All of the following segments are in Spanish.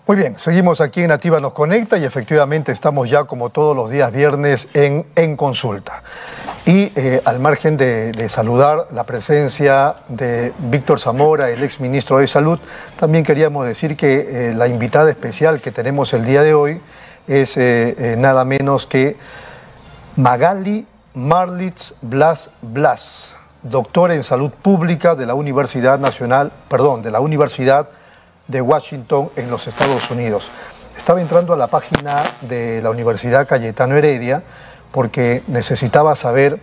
Muy bien, seguimos aquí en Nativa Nos Conecta y efectivamente estamos ya como todos los días viernes en consulta. Y al margen de saludar la presencia de Víctor Zamora, el exministro de Salud, también queríamos decir que la invitada especial que tenemos el día de hoy es nada menos que Magali Marlitz Blas Blas, doctora en Salud Pública de la Universidad de Washington en los Estados Unidos. Estaba entrando a la página de la Universidad Cayetano Heredia porque necesitaba saber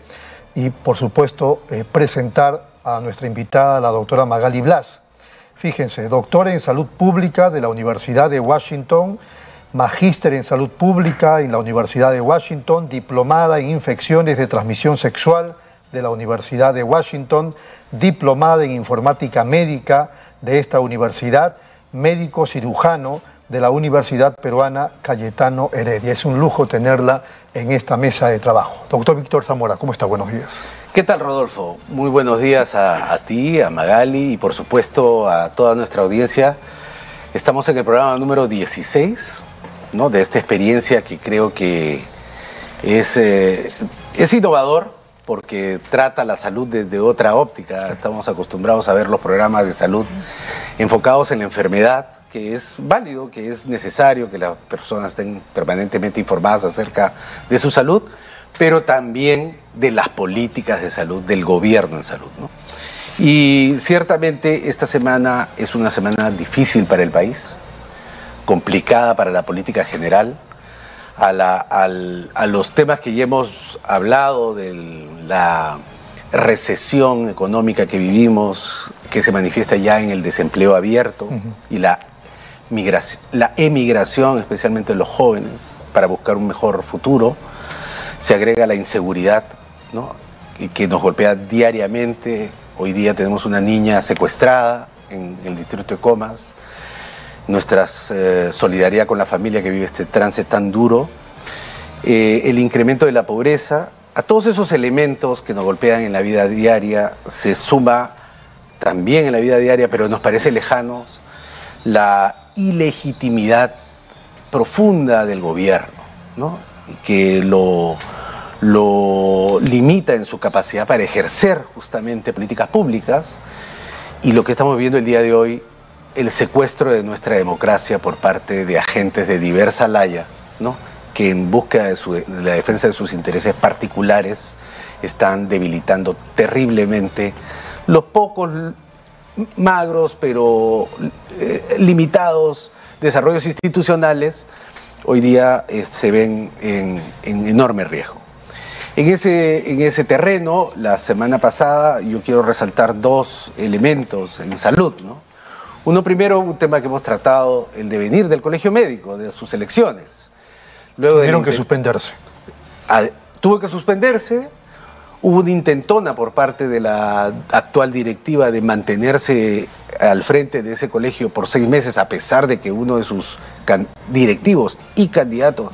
y, por supuesto, presentar a nuestra invitada, la doctora Magali Blas. Fíjense, doctora en Salud Pública de la Universidad de Washington, magíster en Salud Pública en la Universidad de Washington, diplomada en Infecciones de Transmisión Sexual de la Universidad de Washington, diplomada en Informática Médica de esta universidad, médico cirujano de la Universidad Peruana Cayetano Heredia. Es un lujo tenerla en esta mesa de trabajo. Doctor Víctor Zamora, ¿cómo está? Buenos días. ¿Qué tal, Rodolfo? Muy buenos días a ti, a Magali y por supuesto a toda nuestra audiencia. Estamos en el programa número 16, ¿no?, de esta experiencia que creo que es innovador porque trata la salud desde otra óptica. Estamos acostumbrados a ver los programas de salud enfocados en la enfermedad, que es válido, que es necesario que las personas estén permanentemente informadas acerca de su salud, pero también de las políticas de salud, del gobierno en salud, ¿no? Y ciertamente esta semana es una semana difícil para el país, complicada para la política general, a los temas que ya hemos hablado de la recesión económica que vivimos, que se manifiesta ya en el desempleo abierto y la emigración, especialmente de los jóvenes, para buscar un mejor futuro. Se agrega la inseguridad, ¿no?, y que nos golpea diariamente. Hoy día tenemos una niña secuestrada en el distrito de Comas. Nuestra solidaridad con la familia que vive este trance tan duro, el incremento de la pobreza. A todos esos elementos que nos golpean en la vida diaria se suma también en la vida diaria, pero nos parece lejanos, la ilegitimidad profunda del gobierno, ¿no?, que lo limita en su capacidad para ejercer justamente políticas públicas, y lo que estamos viendo el día de hoy, el secuestro de nuestra democracia por parte de agentes de diversa laya, ¿no?, que en búsqueda de la defensa de sus intereses particulares están debilitando terriblemente los pocos, magros, pero limitados desarrollos institucionales. Hoy día se ven en enorme riesgo. En ese terreno, la semana pasada, yo quiero resaltar dos elementos en salud, ¿no? Uno primero, un tema que hemos tratado, el devenir del colegio médico, de sus elecciones. Luego tuvieron que suspenderse. Tuvo que suspenderse. Hubo una intentona por parte de la actual directiva de mantenerse al frente de ese colegio por 6 meses, a pesar de que uno de sus directivos y candidatos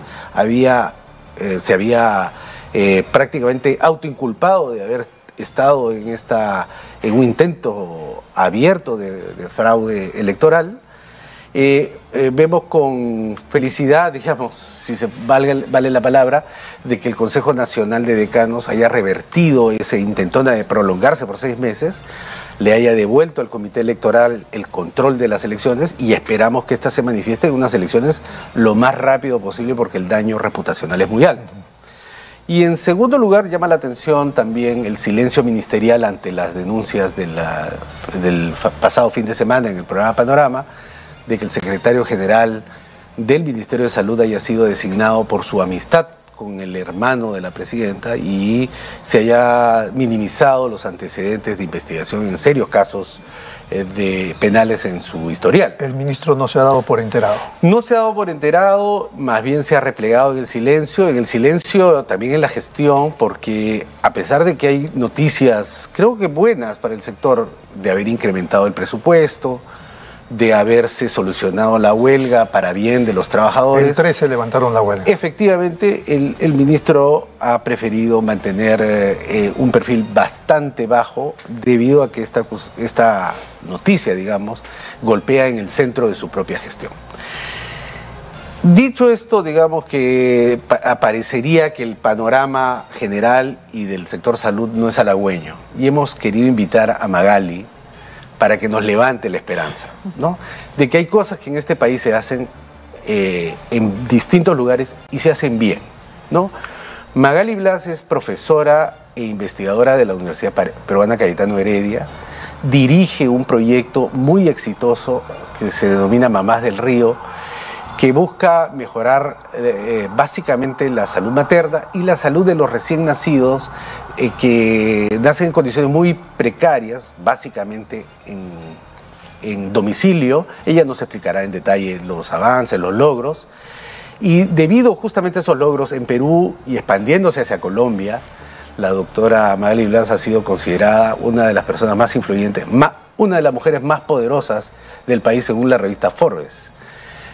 se había prácticamente autoinculpado de haber estado en un intento abierto de fraude electoral. Vemos con felicidad, digamos, si vale la palabra, de que el Consejo Nacional de Decanos haya revertido ese intentona de prolongarse por 6 meses, le haya devuelto al Comité Electoral el control de las elecciones, y esperamos que éstas se manifiesten en unas elecciones lo más rápido posible porque el daño reputacional es muy alto. Y en segundo lugar, llama la atención también el silencio ministerial ante las denuncias del pasado fin de semana en el programa Panorama, de que el secretario general del Ministerio de Salud haya sido designado por su amistad con el hermano de la presidenta y se haya minimizado los antecedentes de investigación en serios casos de penales en su historial. El ministro no se ha dado por enterado. No se ha dado por enterado, más bien se ha replegado en el silencio también en la gestión, porque a pesar de que hay noticias, creo que buenas para el sector, de haber incrementado el presupuesto, de haberse solucionado la huelga para bien de los trabajadores. El 13 levantaron la huelga. Efectivamente, el ministro ha preferido mantener un perfil bastante bajo debido a que esta noticia, digamos, golpea en el centro de su propia gestión. Dicho esto, digamos que aparecería que el panorama general y del sector salud no es halagüeño. Y hemos querido invitar a Magali para que nos levante la esperanza, ¿no? De que hay cosas que en este país se hacen en distintos lugares y se hacen bien, ¿no? Magali Blas es profesora e investigadora de la Universidad Peruana Cayetano Heredia. Dirige un proyecto muy exitoso que se denomina Mamás del Río, que busca mejorar básicamente la salud materna y la salud de los recién nacidos que nacen en condiciones muy precarias, básicamente en domicilio. Ella nos explicará en detalle los avances, los logros. Y debido justamente a esos logros en Perú y expandiéndose hacia Colombia, la doctora Magali Blas ha sido considerada una de las personas más influyentes, una de las mujeres más poderosas del país según la revista Forbes.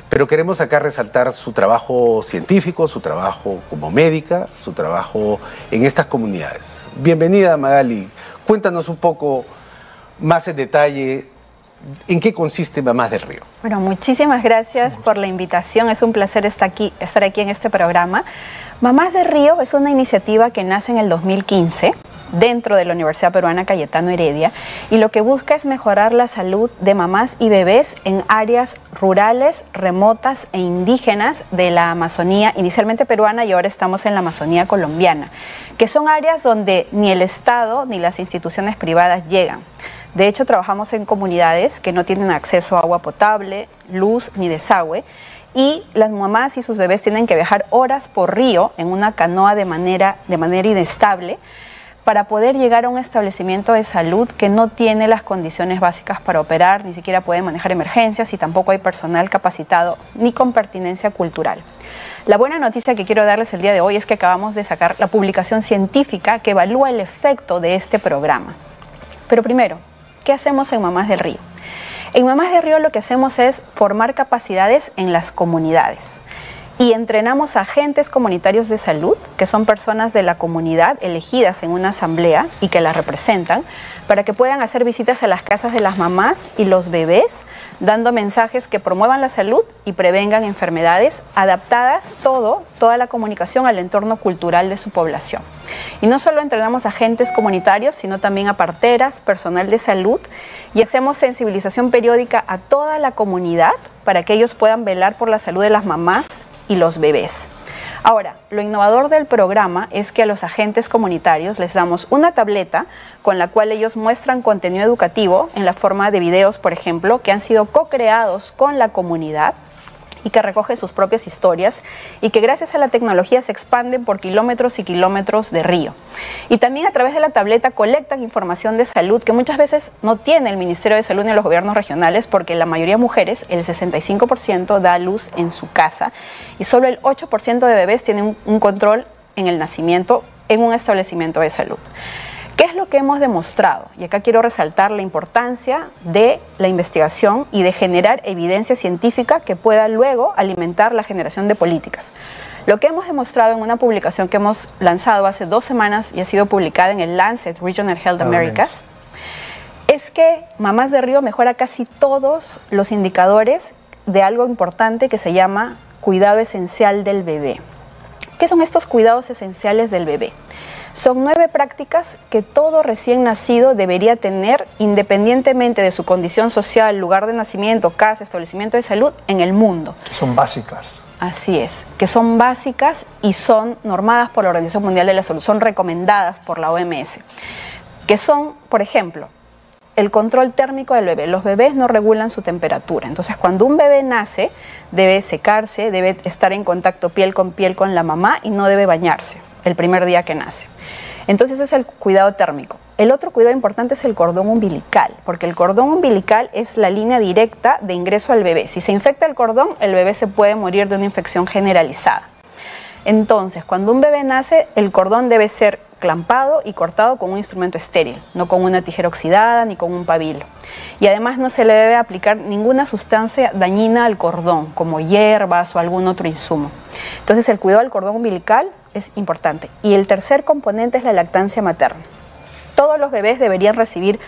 Pero queremos acá resaltar su trabajo científico, su trabajo como médica, su trabajo en estas comunidades. Bienvenida, Magali. Cuéntanos un poco más en detalle en qué consiste Mamás del Río. Bueno, muchísimas gracias por la invitación. Es un placer estar aquí en este programa. Mamás del Río es una iniciativa que nace en el 2015 dentro de la Universidad Peruana Cayetano Heredia, y lo que busca es mejorar la salud de mamás y bebés en áreas rurales, remotas e indígenas de la Amazonía, inicialmente peruana y ahora estamos en la Amazonía colombiana, que son áreas donde ni el Estado ni las instituciones privadas llegan. De hecho, trabajamos en comunidades que no tienen acceso a agua potable, luz ni desagüe, y las mamás y sus bebés tienen que viajar horas por río en una canoa de manera inestable, para poder llegar a un establecimiento de salud que no tiene las condiciones básicas para operar, ni siquiera puede manejar emergencias y tampoco hay personal capacitado ni con pertinencia cultural. La buena noticia que quiero darles el día de hoy es que acabamos de sacar la publicación científica que evalúa el efecto de este programa. Pero primero, ¿qué hacemos en Mamás del Río? En Mamás del Río lo que hacemos es formar capacidades en las comunidades. Y entrenamos a agentes comunitarios de salud, que son personas de la comunidad elegidas en una asamblea y que las representan, para que puedan hacer visitas a las casas de las mamás y los bebés, dando mensajes que promuevan la salud y prevengan enfermedades, adaptadas toda la comunicación al entorno cultural de su población. Y no solo entrenamos a agentes comunitarios, sino también a parteras, personal de salud, y hacemos sensibilización periódica a toda la comunidad para que ellos puedan velar por la salud de las mamás y los bebés. Ahora, lo innovador del programa es que a los agentes comunitarios les damos una tableta con la cual ellos muestran contenido educativo en la forma de videos, por ejemplo, que han sido co-creados con la comunidad y que recogen sus propias historias y que gracias a la tecnología se expanden por kilómetros y kilómetros de río. Y también a través de la tableta colectan información de salud que muchas veces no tiene el Ministerio de Salud ni los gobiernos regionales, porque la mayoría de mujeres, el 65%, da a luz en su casa y solo el 8% de bebés tienen un control en el nacimiento en un establecimiento de salud. ¿Qué es lo que hemos demostrado? Y acá quiero resaltar la importancia de la investigación y de generar evidencia científica que pueda luego alimentar la generación de políticas. Lo que hemos demostrado en una publicación que hemos lanzado hace 2 semanas y ha sido publicada en el Lancet Regional Health Americas, es que Mamás del Río mejora casi todos los indicadores de algo importante que se llama cuidado esencial del bebé. ¿Qué son estos cuidados esenciales del bebé? Son 9 prácticas que todo recién nacido debería tener independientemente de su condición social, lugar de nacimiento, casa, establecimiento de salud en el mundo. Que son básicas. Así es, que son básicas y son normadas por la Organización Mundial de la Salud, son recomendadas por la OMS. Que son, por ejemplo, el control térmico del bebé. Los bebés no regulan su temperatura. Entonces, cuando un bebé nace, debe secarse, debe estar en contacto piel con la mamá y no debe bañarse el primer día que nace. Entonces, ese es el cuidado térmico. El otro cuidado importante es el cordón umbilical, porque el cordón umbilical es la línea directa de ingreso al bebé. Si se infecta el cordón, el bebé se puede morir de una infección generalizada. Entonces, cuando un bebé nace, el cordón debe ser clampado y cortado con un instrumento estéril, no con una tijera oxidada ni con un pabilo. Y además no se le debe aplicar ninguna sustancia dañina al cordón, como hierbas o algún otro insumo. Entonces, el cuidado del cordón umbilical es importante. Y el tercer componente es la lactancia materna. Todos los bebés deberían recibir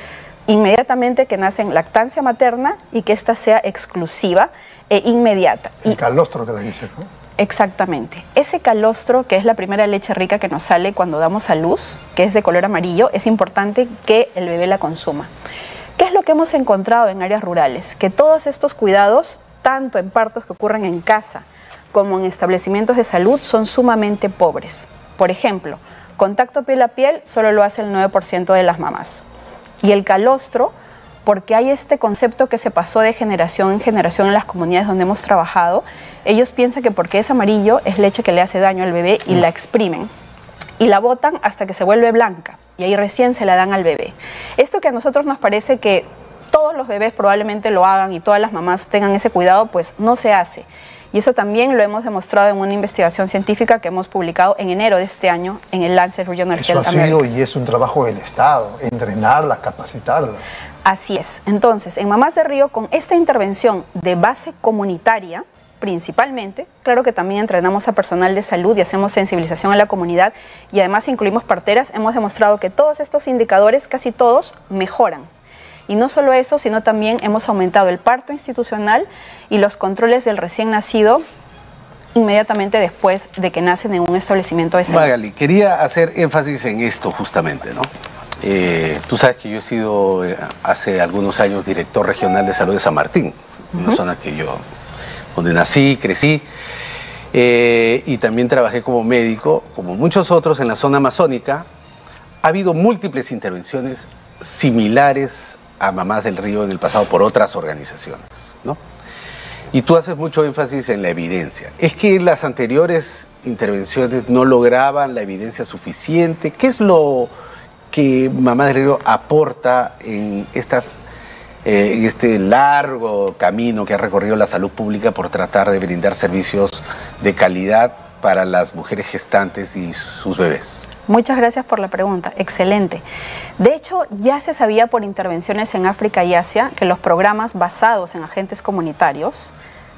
inmediatamente que nacen lactancia materna y que ésta sea exclusiva e inmediata. El calostro que le dice, ¿no? Exactamente. Ese calostro, que es la primera leche rica que nos sale cuando damos a luz, que es de color amarillo, es importante que el bebé la consuma. ¿Qué es lo que hemos encontrado en áreas rurales? Que todos estos cuidados, tanto en partos que ocurren en casa como en establecimientos de salud, son sumamente pobres. Por ejemplo, contacto piel a piel solo lo hace el 9% de las mamás. Y el calostro, porque hay este concepto que se pasó de generación en generación en las comunidades donde hemos trabajado, ellos piensan que porque es amarillo es leche que le hace daño al bebé y la exprimen y la botan hasta que se vuelve blanca y ahí recién se la dan al bebé. Esto que a nosotros nos parece que todos los bebés probablemente lo hagan y todas las mamás tengan ese cuidado, pues no se hace. Y eso también lo hemos demostrado en una investigación científica que hemos publicado en enero de este año en el Lancet Regional Health Americas. Eso ha sido y es un trabajo del Estado, entrenarlas, capacitarlas. Así es. Entonces, en Mamás de Río, con esta intervención de base comunitaria, principalmente, claro que también entrenamos a personal de salud y hacemos sensibilización a la comunidad y además incluimos parteras, hemos demostrado que todos estos indicadores, casi todos, mejoran. Y no solo eso, sino también hemos aumentado el parto institucional y los controles del recién nacido inmediatamente después de que nacen en un establecimiento de salud. Magali, quería hacer énfasis en esto justamente, ¿no? Tú sabes que yo he sido hace algunos años director regional de salud de San Martín, una zona que donde nací, crecí, y también trabajé como médico, como muchos otros en la zona amazónica. Ha habido múltiples intervenciones similares a Mamás del Río en el pasado por otras organizaciones, ¿no? Y tú haces mucho énfasis en la evidencia. ¿Es que las anteriores intervenciones no lograban la evidencia suficiente? ¿Qué es lo que Mamás del Río aporta en este largo camino que ha recorrido la salud pública por tratar de brindar servicios de calidad para las mujeres gestantes y sus bebés? Muchas gracias por la pregunta, excelente. De hecho, ya se sabía por intervenciones en África y Asia que los programas basados en agentes comunitarios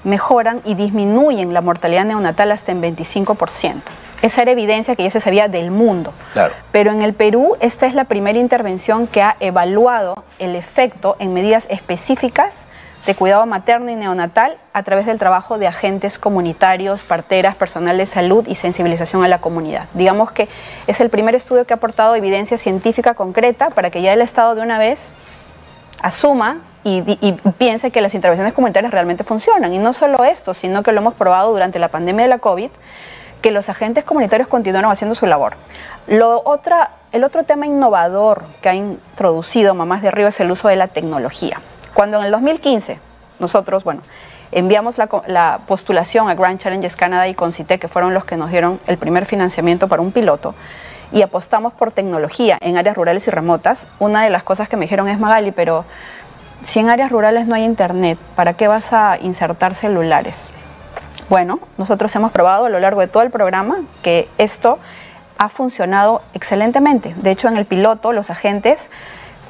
mejoran y disminuyen la mortalidad neonatal hasta en 25%. Esa era evidencia que ya se sabía del mundo. Claro. Pero en el Perú, esta es la primera intervención que ha evaluado el efecto en medidas específicas de cuidado materno y neonatal a través del trabajo de agentes comunitarios, parteras, personal de salud y sensibilización a la comunidad. Digamos que es el primer estudio que ha aportado evidencia científica concreta para que ya el Estado de una vez asuma y piense que las intervenciones comunitarias realmente funcionan. Y no solo esto, sino que lo hemos probado durante la pandemia de la COVID, que los agentes comunitarios continuaron haciendo su labor. El otro tema innovador que ha introducido Mamás de Río es el uso de la tecnología. Cuando en el 2015 nosotros, enviamos la postulación a Grand Challenges Canada y Concité, que fueron los que nos dieron el primer financiamiento para un piloto, y apostamos por tecnología en áreas rurales y remotas, una de las cosas que me dijeron es: Magali, pero si en áreas rurales no hay internet, ¿para qué vas a insertar celulares? Bueno, nosotros hemos probado a lo largo de todo el programa que esto ha funcionado excelentemente. De hecho, en el piloto los agentes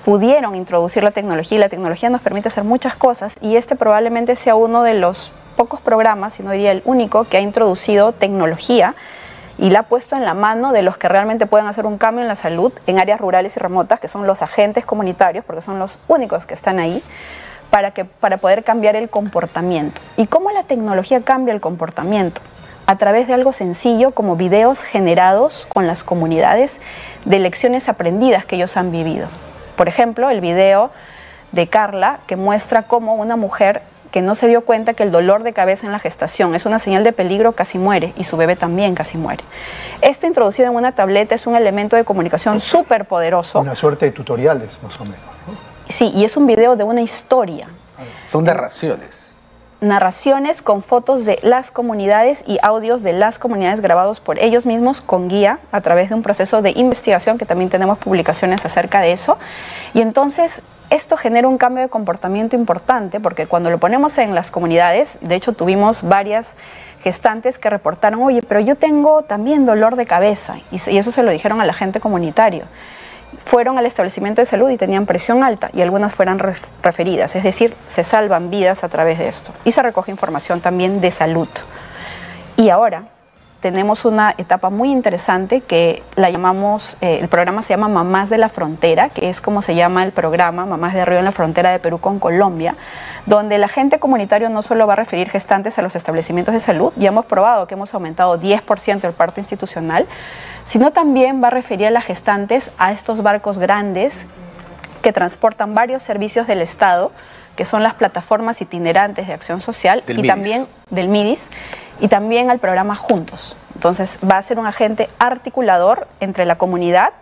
pudieron introducir la tecnología y la tecnología nos permite hacer muchas cosas y este probablemente sea uno de los pocos programas, si no diría el único, que ha introducido tecnología y la ha puesto en la mano de los que realmente pueden hacer un cambio en la salud en áreas rurales y remotas, que son los agentes comunitarios, porque son los únicos que están ahí, para poder cambiar el comportamiento. ¿Y cómo la tecnología cambia el comportamiento? A través de algo sencillo como videos generados con las comunidades de lecciones aprendidas que ellos han vivido. Por ejemplo, el video de Carla que muestra cómo una mujer que no se dio cuenta que el dolor de cabeza en la gestación es una señal de peligro casi muere y su bebé también casi muere. Esto introducido en una tableta es un elemento de comunicación súper poderoso. Una suerte de tutoriales, más o menos, ¿no? Sí, y es un video de una historia. Son narraciones. Narraciones con fotos de las comunidades y audios de las comunidades grabados por ellos mismos con guía a través de un proceso de investigación que también tenemos publicaciones acerca de eso. Y entonces esto genera un cambio de comportamiento importante porque cuando lo ponemos en las comunidades, de hecho tuvimos varias gestantes que reportaron: oye, pero yo tengo también dolor de cabeza, y eso se lo dijeron al agente comunitario. Fueron al establecimiento de salud y tenían presión alta y algunas fueron referidas, es decir, se salvan vidas a través de esto. Y se recoge información también de salud. Y ahora tenemos una etapa muy interesante que la llamamos, el programa se llama Mamás de la Frontera, que es como se llama el programa Mamás de Río en la frontera de Perú con Colombia, donde el agente comunitario no solo va a referir gestantes a los establecimientos de salud, ya hemos probado que hemos aumentado 10% el parto institucional, sino también va a referir a las gestantes a estos barcos grandes que transportan varios servicios del Estado, que son las plataformas itinerantes de acción social también del MIDIS, y también al programa Juntos. Entonces va a ser un agente articulador entre la comunidad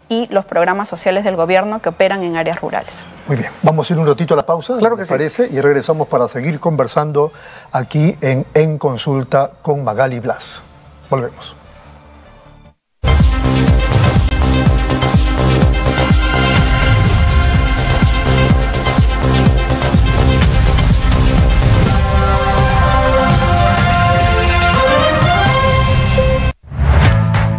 y los programas sociales del gobierno que operan en áreas rurales. Muy bien, vamos a ir un ratito a la pausa, claro que ¿me parece? Y regresamos para seguir conversando aquí en Consulta con Magali Blas. Volvemos.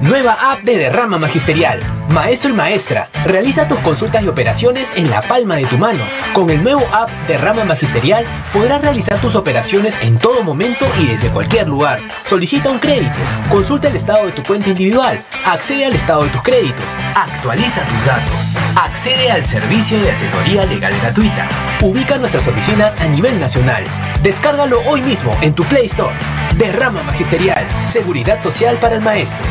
Nueva app de Derrama Magisterial. Maestro y maestra, realiza tus consultas y operaciones en la palma de tu mano. Con el nuevo app Derrama Magisterial podrás realizar tus operaciones en todo momento y desde cualquier lugar. Solicita un crédito, consulta el estado de tu cuenta individual, accede al estado de tus créditos, actualiza tus datos, accede al servicio de asesoría legal gratuita. Ubica nuestras oficinas a nivel nacional. Descárgalo hoy mismo en tu Play Store. Derrama Magisterial, seguridad social para el maestro.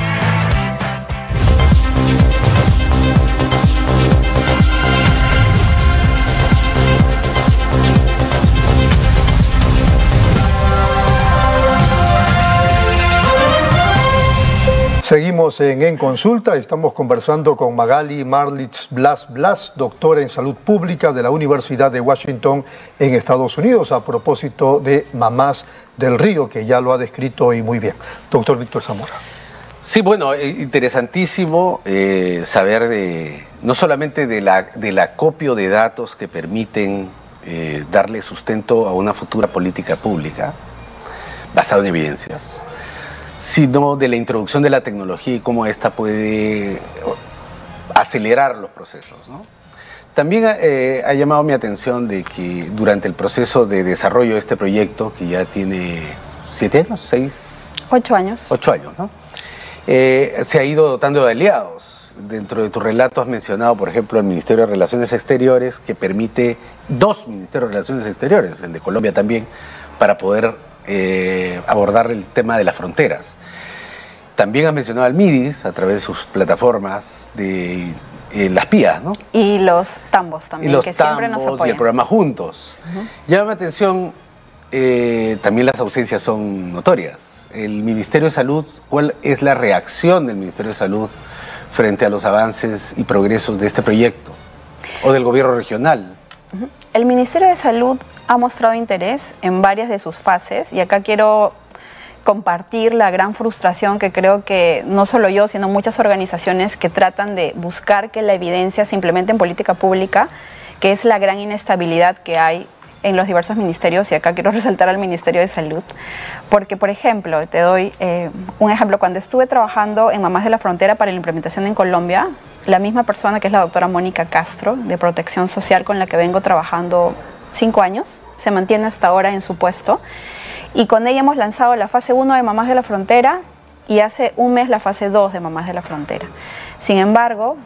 Seguimos en Consulta, estamos conversando con Magali Marlitz Blas, doctora en Salud Pública de la Universidad de Washington en Estados Unidos, a propósito de Mamás del Río, que ya lo ha descrito y muy bien. Doctor Víctor Zamora. Sí, bueno, interesantísimo saber no solamente del acopio de datos que permiten darle sustento a una futura política pública basada en evidencias, sino de la introducción de la tecnología y cómo ésta puede acelerar los procesos, ¿no? También ha llamado mi atención de que durante el proceso de desarrollo de este proyecto, que ya tiene 7 años, 6... 8 años. 8 años, ¿no? Se ha ido dotando de aliados. Dentro de tu relato has mencionado, por ejemplo, el Ministerio de Relaciones Exteriores, que permite 2 Ministerios de Relaciones Exteriores, el de Colombia también, para poder abordar el tema de las fronteras. También has mencionado al MIDIS a través de sus plataformas de las PIAs, ¿no? Y los tambos también, y los que siempre nos apoyan. Y el programa Juntos. Llama la atención, también las ausencias son notorias. El Ministerio de Salud, ¿cuál es la reacción del Ministerio de Salud frente a los avances y progresos de este proyecto? ¿O del gobierno regional? El Ministerio de Salud ha mostrado interés en varias de sus fases, y acá quiero compartir la gran frustración que creo que no solo yo, sino muchas organizaciones que tratan de buscar que la evidencia se implemente en política pública, que es la gran inestabilidad que hay en los diversos ministerios, y acá quiero resaltar al Ministerio de Salud, porque, por ejemplo, te doy un ejemplo. Cuando estuve trabajando en Mamás de la Frontera para la implementación en Colombia, la misma persona, que es la doctora Mónica Castro, de Protección Social, con la que vengo trabajando 5 años, se mantiene hasta ahora en su puesto, y con ella hemos lanzado la fase 1 de Mamás de la Frontera y hace un mes la fase 2 de Mamás de la Frontera. Sin embargo,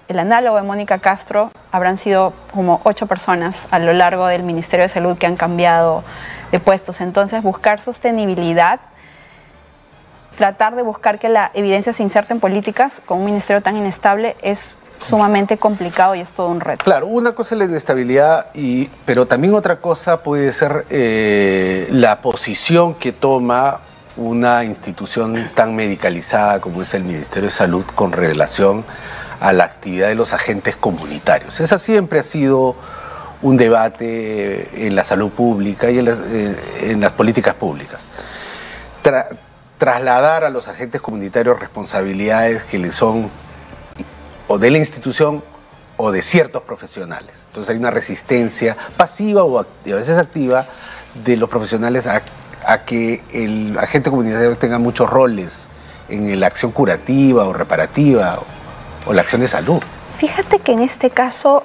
el análogo de Mónica Castro habrán sido como 8 personas a lo largo del Ministerio de Salud que han cambiado de puestos. Entonces, buscar sostenibilidad, tratar de buscar que la evidencia se inserte en políticas con un ministerio tan inestable es sumamente complicado y es todo un reto. Claro, una cosa es la inestabilidad, pero también otra cosa puede ser la posición que toma una institución tan medicalizada como es el Ministerio de Salud con relación a la actividad de los agentes comunitarios. Esa siempre ha sido un debate en la salud pública y en las políticas públicas. Trasladar a los agentes comunitarios responsabilidades que les son o de la institución o de ciertos profesionales. Entonces hay una resistencia pasiva o a veces activa de los profesionales a que el agente comunitario tenga muchos roles en la acción curativa o reparativa o la acción de salud. Fíjate que en este caso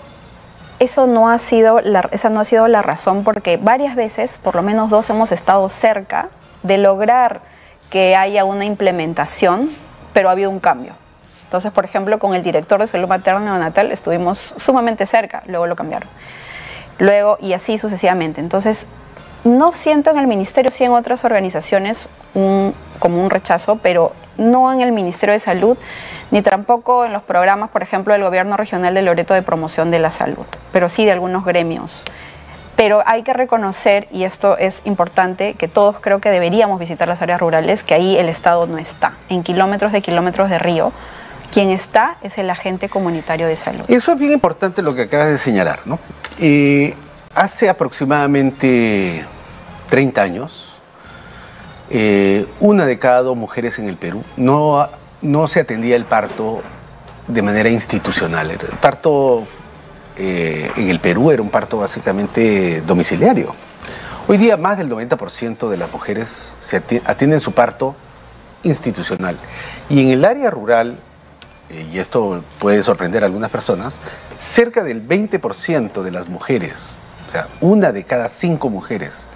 esa no ha sido la razón, porque varias veces, por lo menos 2, hemos estado cerca de lograr que haya una implementación, pero ha habido un cambio. Entonces, por ejemplo, con el director de salud materna y neonatal estuvimos sumamente cerca, luego lo cambiaron. Luego, y así sucesivamente. Entonces, no siento en el ministerio, sí en otras organizaciones, como un rechazo, pero no en el Ministerio de Salud, ni tampoco en los programas, por ejemplo, del Gobierno Regional de Loreto de promoción de la salud, pero sí de algunos gremios. Pero hay que reconocer, y esto es importante, que todos creo que deberíamos visitar las áreas rurales, que ahí el Estado no está. En kilómetros de río, quien está es el agente comunitario de salud. Eso es bien importante lo que acabas de señalar, ¿no? Hace aproximadamente 30 años, una de cada 2 mujeres en el Perú no se atendía el parto de manera institucional. El parto en el Perú era un parto básicamente domiciliario. Hoy día más del 90% de las mujeres atienden su parto institucional. Y en el área rural, y esto puede sorprender a algunas personas, cerca del 20% de las mujeres, o sea, una de cada 5 mujeres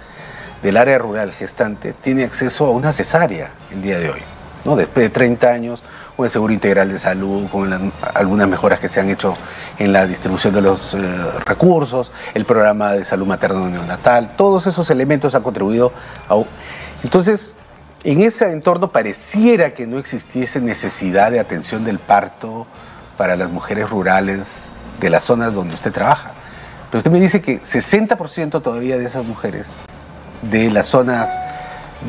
del área rural gestante tiene acceso a una cesárea el día de hoy, ¿no? Después de 30 años, con el Seguro Integral de Salud, con algunas mejoras que se han hecho en la distribución de los recursos, el programa de salud materno-neonatal, todos esos elementos han contribuido a... Entonces, en ese entorno pareciera que no existiese necesidad de atención del parto para las mujeres rurales de las zonas donde usted trabaja. Pero usted me dice que 60% todavía de esas mujeres de las zonas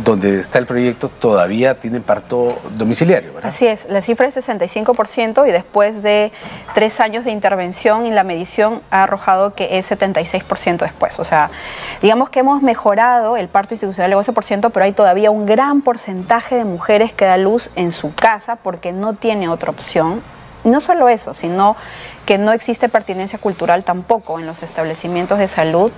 donde está el proyecto todavía tienen parto domiciliario, ¿verdad? Así es, la cifra es 65% y después de 3 años de intervención y la medición ha arrojado que es 76% después. O sea, digamos que hemos mejorado el parto institucional en 11%, pero hay todavía un gran porcentaje de mujeres que da luz en su casa porque no tiene otra opción. No solo eso, sino que no existe pertinencia cultural tampoco en los establecimientos de salud.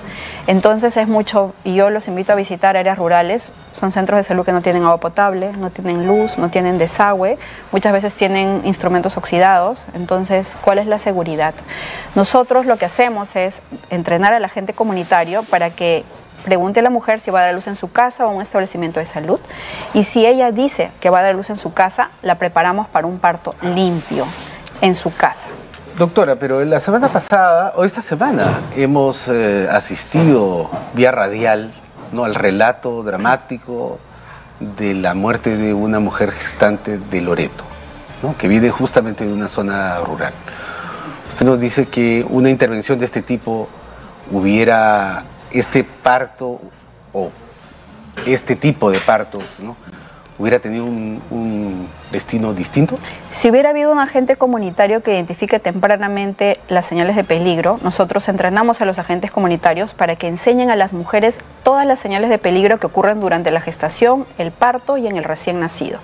Entonces es mucho, y yo los invito a visitar áreas rurales, son centros de salud que no tienen agua potable, no tienen luz, no tienen desagüe, muchas veces tienen instrumentos oxidados. Entonces, ¿cuál es la seguridad? Nosotros lo que hacemos es entrenar al agente comunitario para que pregunte a la mujer si va a dar luz en su casa o en un establecimiento de salud, y si ella dice que va a dar luz en su casa, la preparamos para un parto limpio en su casa. Doctora, pero la semana pasada, o esta semana, hemos asistido vía radial, ¿no?, al relato dramático de la muerte de una mujer gestante de Loreto, ¿no?, que viene justamente de una zona rural. Usted nos dice que una intervención de este tipo hubiera... este parto o este tipo de partos, ¿no?, hubiera tenido un destino distinto? Si hubiera habido un agente comunitario que identifique tempranamente las señales de peligro, nosotros entrenamos a los agentes comunitarios para que enseñen a las mujeres todas las señales de peligro que ocurren durante la gestación, el parto y en el recién nacido.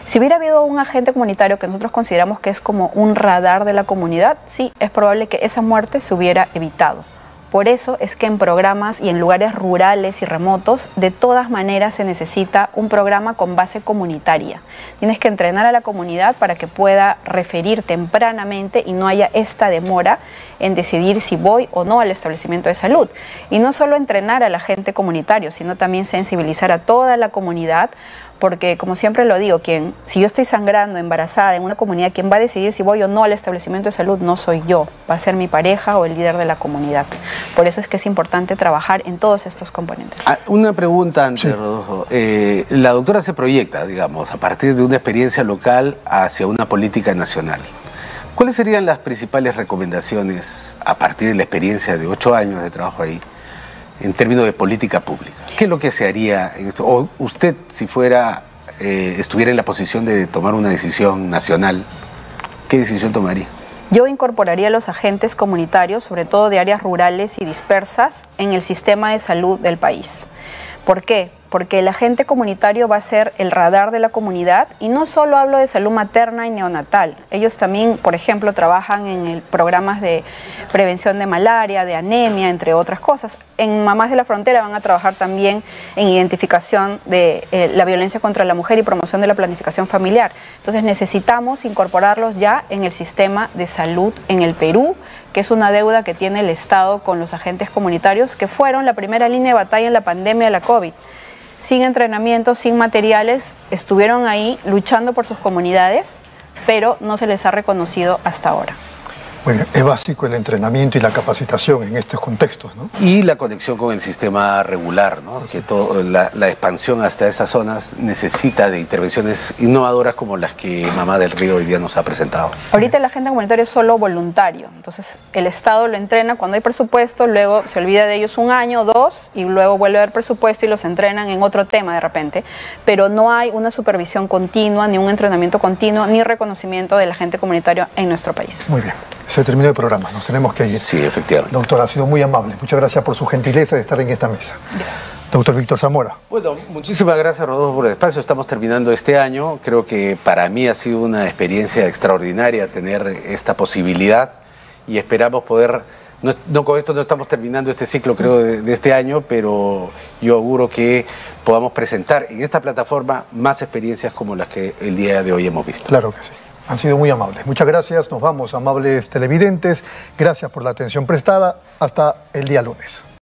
Si hubiera habido un agente comunitario que nosotros consideramos que es como un radar de la comunidad, sí, es probable que esa muerte se hubiera evitado. Por eso es que en programas y en lugares rurales y remotos, de todas maneras se necesita un programa con base comunitaria. Tienes que entrenar a la comunidad para que pueda referir tempranamente y no haya esta demora en decidir si voy o no al establecimiento de salud. Y no solo entrenar al agente comunitario, sino también sensibilizar a toda la comunidad, porque como siempre lo digo, si yo estoy sangrando, embarazada en una comunidad, quien va a decidir si voy o no al establecimiento de salud no soy yo, va a ser mi pareja o el líder de la comunidad. Por eso es que es importante trabajar en todos estos componentes. Una pregunta antes, sí. Rodolfo. La doctora se proyecta, digamos, a partir de una experiencia local hacia una política nacional. ¿Cuáles serían las principales recomendaciones a partir de la experiencia de 8 años de trabajo ahí, en términos de política pública? ¿Qué es lo que se haría en esto? O usted, si estuviera en la posición de tomar una decisión nacional, ¿qué decisión tomaría? Yo incorporaría a los agentes comunitarios, sobre todo de áreas rurales y dispersas, en el sistema de salud del país. ¿Por qué? Porque el agente comunitario va a ser el radar de la comunidad, y no solo hablo de salud materna y neonatal. Ellos también, por ejemplo, trabajan en programas de prevención de malaria, de anemia, entre otras cosas. En Mamás de la Frontera van a trabajar también en identificación de la violencia contra la mujer y promoción de la planificación familiar. Entonces necesitamos incorporarlos ya en el sistema de salud en el Perú, que es una deuda que tiene el Estado con los agentes comunitarios, que fueron la primera línea de batalla en la pandemia de la COVID. sin entrenamiento, sin materiales, estuvieron ahí luchando por sus comunidades, pero no se les ha reconocido hasta ahora. Bueno, es básico el entrenamiento y la capacitación en estos contextos, ¿no? Y la conexión con el sistema regular, ¿no? Que la expansión hasta esas zonas necesita de intervenciones innovadoras como las que Mamá del Río hoy día nos ha presentado. Ahorita el agente comunitario es solo voluntario, entonces el Estado lo entrena cuando hay presupuesto, luego se olvida de ellos un año, 2, y luego vuelve a haber presupuesto y los entrenan en otro tema de repente, pero no hay una supervisión continua, ni un entrenamiento continuo, ni reconocimiento del agente comunitario en nuestro país. Muy bien. Se terminó el programa, nos tenemos que ir. Sí, efectivamente. Doctor, ha sido muy amable. Muchas gracias por su gentileza de estar en esta mesa. Gracias. Doctor Víctor Zamora. Bueno, muchísimas gracias, Rodolfo, por el espacio. Estamos terminando este año. Creo que para mí ha sido una experiencia extraordinaria tener esta posibilidad y esperamos poder... No, con esto no estamos terminando este ciclo, creo, de este año, pero yo auguro que podamos presentar en esta plataforma más experiencias como las que el día de hoy hemos visto. Claro que sí. Han sido muy amables. Muchas gracias. Nos vamos, amables televidentes. Gracias por la atención prestada. Hasta el día lunes.